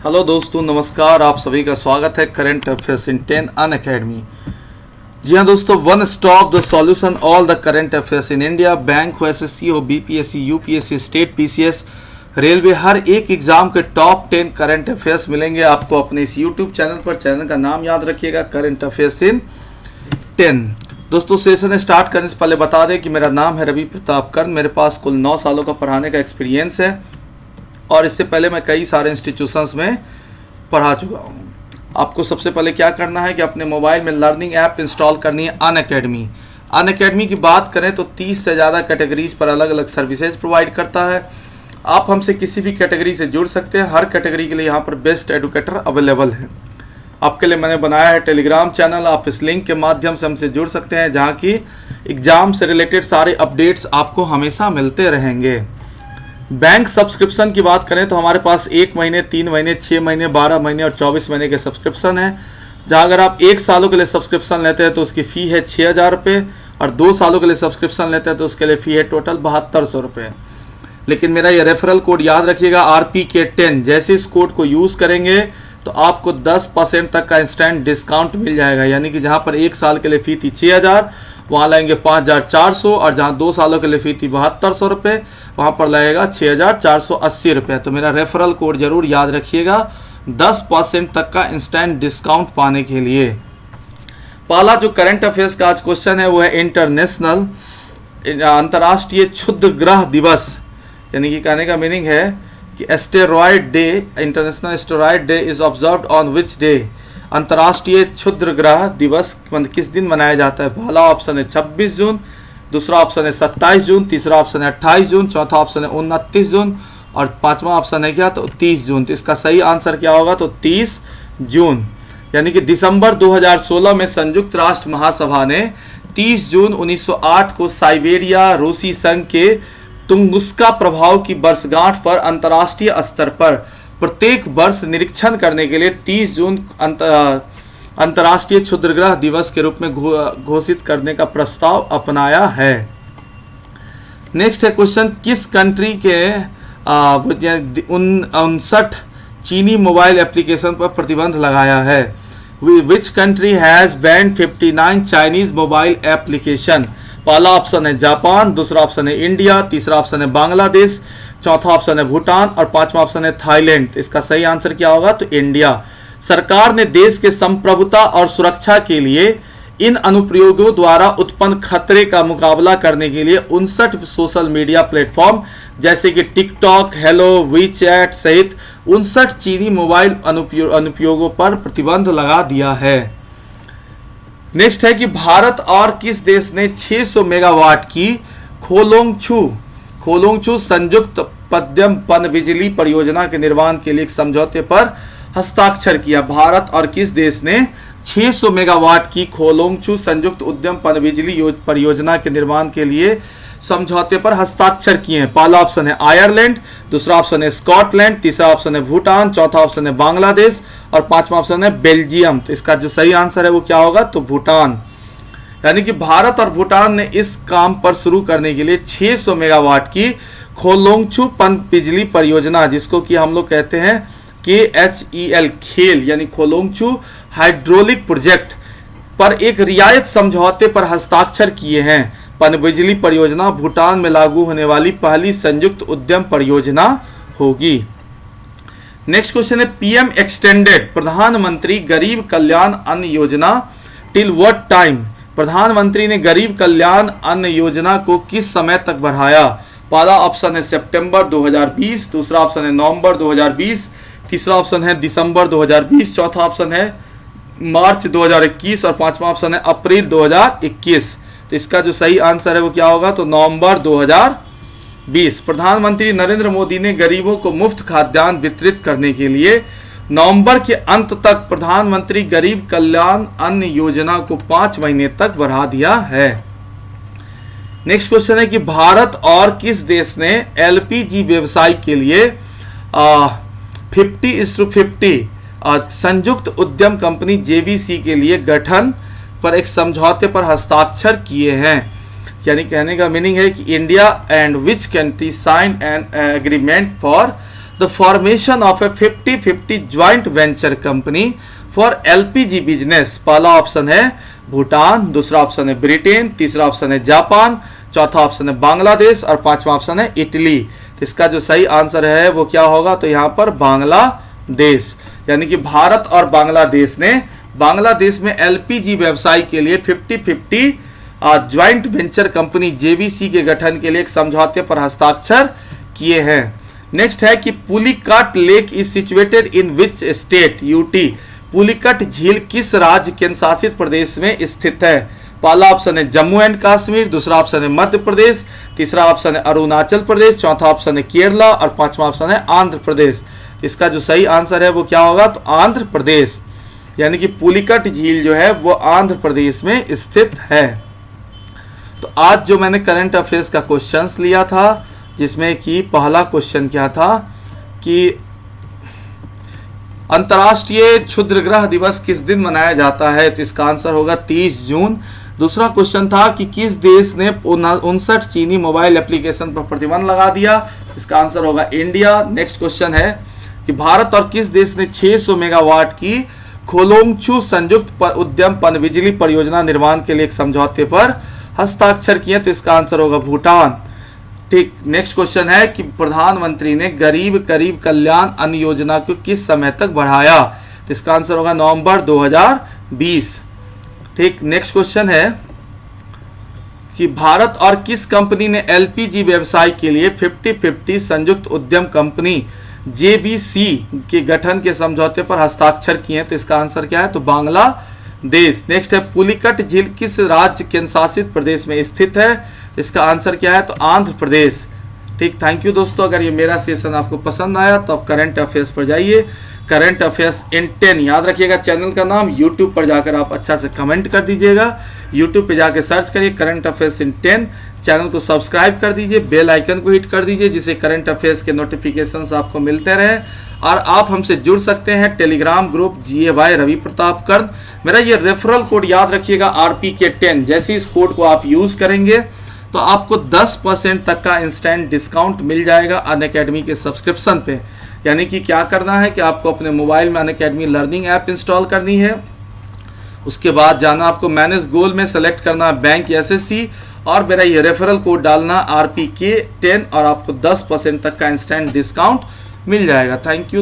Hello दोस्तों, नमस्कार। आप सभी का स्वागत है करंट अफेयर्स इन 10 अनअकैडमी। जी हाँ दोस्तों, one stop the solution all the current affairs in India. Bank हो, एसएससी हो, BPSC, UPSC, state PCS, railway, हर एक एग्जाम के टॉप 10 करंट अफेयर्स मिलेंगे आपको अपने इस यूट्यूब चैनल पर। चैनल का नाम याद रखिएगा, करंट अफेयर्स इन 10। दोस्तों, सेशन स्टार्ट करने से पहले बता दें कि मेरा नाम है रवि प्रताप कर्ण। मेरे पास कुल 9 सालों का पढ़ाने का एक्सपीरियंस है और इससे पहले मैं कई सारे इंस्टीट्यूशंस में पढ़ा चुका हूँ। आपको सबसे पहले क्या करना है कि अपने मोबाइल में लर्निंग ऐप इंस्टॉल करनी है, अनअकैडमी। अनअकैडमी की बात करें तो 30 से ज़्यादा कैटेगरीज पर अलग अलग सर्विसेज प्रोवाइड करता है। आप हमसे किसी भी कैटेगरी से जुड़ सकते हैं। हर कैटेगरी के लिए यहाँ पर बेस्ट एडुकेटर अवेलेबल है। आपके लिए मैंने बनाया है टेलीग्राम चैनल। आप इस लिंक के माध्यम से हमसे जुड़ सकते हैं, जहाँ की एग्जाम से रिलेटेड सारे अपडेट्स आपको हमेशा मिलते रहेंगे। बैंक सब्सक्रिप्शन की बात करें तो हमारे पास 1 महीने, 3 महीने, 6 महीने, 12 महीने और 24 महीने के सब्सक्रिप्शन है। जहां अगर आप 1 सालों के लिए सब्सक्रिप्शन लेते हैं तो उसकी फ़ी है 6,000 रुपये और 2 सालों के लिए सब्सक्रिप्शन लेते हैं तो उसके लिए फ़ी है टोटल 7200 रुपये। लेकिन मेरा ये रेफरल कोड याद रखिएगा, RPK10। जैसे इस कोड को यूज़ करेंगे तो आपको 10% तक का इंस्टेंट डिस्काउंट मिल जाएगा। यानी कि जहाँ पर 1 साल के लिए फ़ी थी 6,000, वहाँ लगेंगे 5,400, और जहाँ 2 सालों के लिए फ़ी थी 7200 रुपये, वहाँ पर लगेगा 6,480 रुपये। तो मेरा रेफरल कोड जरूर याद रखिएगा, 10% तक का इंस्टेंट डिस्काउंट पाने के लिए। पहला जो करंट अफेयर्स का आज क्वेश्चन है वो है इंटरनेशनल, अंतर्राष्ट्रीय क्षुद्र ग्रह दिवस। यानी कि कहने का मीनिंग है कि asteroid day, international asteroid day is observed on which day. अंतर्राष्ट्रीय क्षुद्र ग्रह दिवस किस दिन मनाया जाता है? पहला ऑप्शन है 26 जून, दूसरा ऑप्शन है 27 जून, तीसरा ऑप्शन है 28 जून, चौथा ऑप्शन है 29 जून और पांचवा ऑप्शन है क्या? तो 30 जून। तो इसका सही आंसर क्या होगा? तो 30 जून। यानी कि दिसंबर 2016 में संयुक्त राष्ट्र महासभा ने 30 जून 1908 को साइबेरिया रूसी संघ के तुंगुस्का प्रभाव की वर्षगांठ पर अंतर्राष्ट्रीय स्तर पर प्रत्येक वर्ष निरीक्षण करने के लिए 30 जून अंतर्राष्ट्रीय क्षुद्रग्रह दिवस के रूप में घोषित करने का प्रस्ताव अपनाया है। नेक्स्ट है क्वेश्चन, किस कंट्री के 59 चीनी मोबाइल एप्लीकेशन पर प्रतिबंध लगाया है? Which country has banned 59 Chinese mobile application? पहला ऑप्शन है जापान, दूसरा ऑप्शन है इंडिया, तीसरा ऑप्शन है बांग्लादेश, चौथा ऑप्शन है भूटान और पांचवा ऑप्शन है थाईलैंड। इसका सही आंसर क्या होगा? तो इंडिया। सरकार ने देश के संप्रभुता और सुरक्षा के लिए इन अनुप्रयोगों द्वारा उत्पन्न खतरे का मुकाबला करने के लिए 59 सोशल मीडिया प्लेटफॉर्म जैसे कि टिकटॉक, हेलो, वीचैट सहित 59 चीनी मोबाइल अनुप्रयोगों पर प्रतिबंध लगा दिया है। नेक्स्ट है कि भारत और किस देश ने 600 मेगावाट की खोलोंगछू संयुक्त मध्यम पनबिजली परियोजना के निर्माण के लिए एक समझौते पर हस्ताक्षर किया? भारत और किस देश ने 600 मेगावाट की खोलोंगछू संयुक्त उद्यम पनबिजली परियोजना के निर्माण के लिए समझौते पर हस्ताक्षर किए हैं? पहला ऑप्शन है आयरलैंड, दूसरा ऑप्शन है स्कॉटलैंड, तीसरा ऑप्शन है भूटान, चौथा ऑप्शन है बांग्लादेश और पांचवा ऑप्शन है बेल्जियम। तो इसका जो सही आंसर है वो क्या होगा? तो भूटान। यानी कि भारत और भूटान ने इस काम पर शुरू करने के लिए 600 मेगावाट की खोलोंगछू पनबिजली परियोजना, जिसको कि हम लोग कहते हैं KHEL, खेल यानी खोलोंगछू हाइड्रोलिक प्रोजेक्ट पर एक रियायत समझौते पर हस्ताक्षर किए हैं। पनबिजली परियोजना भूटान में लागू होने वाली पहली संयुक्त उद्यम परियोजना होगी। नेक्स्ट क्वेश्चन है PM एक्सटेंडेड, प्रधानमंत्री गरीब कल्याण अन्न योजना टिल व्हाट टाइम? प्रधानमंत्री ने गरीब कल्याण अन्न योजना को किस समय तक बढ़ाया? पहला ऑप्शन है सितंबर 2020, दूसरा ऑप्शन है नवंबर 2020, तीसरा ऑप्शन है दिसंबर 2020, चौथा ऑप्शन है मार्च 2021 और पांचवा ऑप्शन है अप्रैल 2021। तो इसका जो सही आंसर है वो क्या होगा? तो नवंबर 2020। प्रधानमंत्री नरेंद्र मोदी ने गरीबों को मुफ्त खाद्यान्न वितरित करने के लिए नवंबर के अंत तक प्रधानमंत्री गरीब कल्याण अन्न योजना को 5 महीने तक बढ़ा दिया है। नेक्स्ट क्वेश्चन है कि भारत और किस देश ने LPG व्यवसाय के लिए 50:50 संयुक्त उद्यम कंपनी JVC के लिए गठन पर एक समझौते पर हस्ताक्षर किए हैं? यानी कहने का मीनिंग है कि India and which country sign an agreement for the formation of a 50-50 joint venture company for LPG business? पहला ऑप्शन है भूटान, दूसरा ऑप्शन है ब्रिटेन, तीसरा ऑप्शन है जापान, चौथा ऑप्शन है बांग्लादेश और पांचवा ऑप्शन है इटली। तो इसका जो सही आंसर है वो क्या होगा? तो यहाँ पर बांग्लादेश, यानी कि भारत और बांग्लादेश ने बांग्लादेश में एलपीजी व्यवसाय के लिए 50-50 ज्वाइंट वेंचर कंपनी जेवीसी के गठन के लिए एक समझौते पर हस्ताक्षर किए हैं। नेक्स्ट है कि Pulicat lake is situated in which state? UT. Pulicat झील किस राज्य केंद्र शासित प्रदेश में स्थित है? पहला ऑप्शन है जम्मू एंड कश्मीर, दूसरा ऑप्शन है मध्य प्रदेश, तीसरा ऑप्शन है अरुणाचल प्रदेश, चौथा ऑप्शन है केरला और पांचवा ऑप्शन है आंध्र प्रदेश। इसका जो सही आंसर है वो क्या होगा? तो आंध्र प्रदेश, यानी कि पुलिकट झील जो है वो आंध्र प्रदेश में स्थित है। तो आज जो मैंने करंट अफेयर्स का क्वेश्चंस लिया था, जिसमें कि पहला क्वेश्चन क्या था कि अंतर्राष्ट्रीय क्षुद्र ग्रह दिवस किस दिन मनाया जाता है? तो इसका आंसर होगा 30 जून। दूसरा क्वेश्चन था कि किस देश ने 59 चीनी मोबाइल एप्लीकेशन पर प्रतिबंध लगा दिया? इसका आंसर होगा इंडिया। नेक्स्ट क्वेश्चन है कि भारत और किस देश ने 600 मेगावाट की खोलोंगछू संयुक्त उद्यम पनबिजली परियोजना निर्माण के लिए एक समझौते पर हस्ताक्षर किए? तो इसका आंसर होगा भूटान। ठीक। नेक्स्ट क्वेश्चन है कि प्रधानमंत्री ने गरीब करीब कल्याण अन्न योजना को किस समय तक बढ़ाया? तो इसका आंसर होगा नवंबर 2020। ठीक। नेक्स्ट क्वेश्चन है कि भारत और किस कंपनी ने एलपीजी व्यवसाय के लिए 50-50 संयुक्त उद्यम कंपनी जेवीसी के गठन के समझौते पर हस्ताक्षर किए? तो इसका आंसर क्या है? तो बांग्लादेश। नेक्स्ट है पुलिकट झील किस राज्य केंद्र शासित प्रदेश में स्थित है? इसका आंसर क्या है? तो आंध्र प्रदेश। ठीक। थैंक यू दोस्तों। अगर ये मेरा सेशन आपको पसंद आया तो आप करंट अफेयर्स पर जाइए, करंट अफेयर्स इन 10 याद रखिएगा चैनल का नाम। यूट्यूब पर जाकर आप अच्छा से कमेंट कर दीजिएगा, यूट्यूब पे जाकर सर्च करिए करंट अफेयर्स इन 10। चैनल को सब्सक्राइब कर दीजिए, बेल आइकन को हिट कर दीजिए, जिससे करंट अफेयर्स के नोटिफिकेशंस आपको मिलते रहे। और आप हमसे जुड़ सकते हैं Telegram group GAY Ravi Pratap Karn. मेरा ये रेफरल कोड याद रखिएगा RPK10। जैसे इस कोड को आप यूज करेंगे तो आपको 10% तक का इंस्टेंट डिस्काउंट मिल जाएगा अनअकैडमी के सब्सक्रिप्शन पे। यानी कि क्या करना है कि आपको अपने मोबाइल में अनअकैडमी लर्निंग ऐप इंस्टॉल करनी है, उसके बाद जाना आपको मैनेज गोल में सेलेक्ट करना बैंक SSC और मेरा ये रेफरल कोड डालना RPK10 और आपको 10% तक का इंस्टेंट डिस्काउंट मिल जाएगा। Thank you.